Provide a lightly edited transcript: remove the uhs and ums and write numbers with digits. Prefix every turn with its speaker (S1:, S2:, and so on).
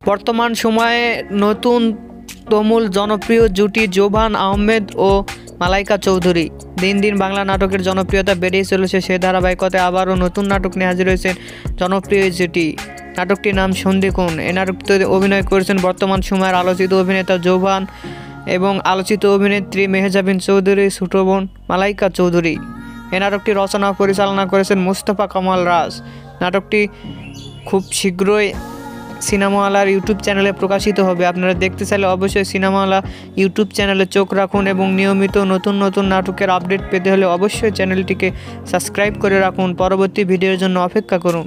S1: বর্তমান সময়ে নতুন তুমুল জনপ্রিয় জুটি জোবান আহমেদ ও মালাইকা চৌধুরী। দিন দিন বাংলা নাটকের জনপ্রিয়তা বেড়েই চলেছে। সে ধারাবাহিকতায় আবারও নতুন নাটক নিয়ে হাজির হয়েছেন জনপ্রিয় জুটি। নাটকটির নাম সন্ধিক্ষণ। এই নাটকটিতে অভিনয় করেছেন বর্তমান সময়ের আলোচিত অভিনেতা জোবান এবং আলোচিত অভিনেত্রী মেহজাবিন চৌধুরীর ছোট বোন মালাইকা চৌধুরী। এই নাটকটি রচনা ও পরিচালনা করেছেন মুস্তফা কামাল রাজ। নাটকটি খুব শীঘ্রই সিনেমাওয়ালার ইউটিউব চ্যানেলে প্রকাশিত হবে। আপনারা দেখতে চাইলে অবশ্যই সিনেমাওয়ালা ইউটিউব চ্যানেলে চোখ রাখুন এবং নিয়মিত নতুন নতুন নাটকের আপডেট পেতে হলে অবশ্যই চ্যানেলটিকে সাবস্ক্রাইব করে রাখুন। পরবর্তী ভিডিওর জন্য অপেক্ষা করুন।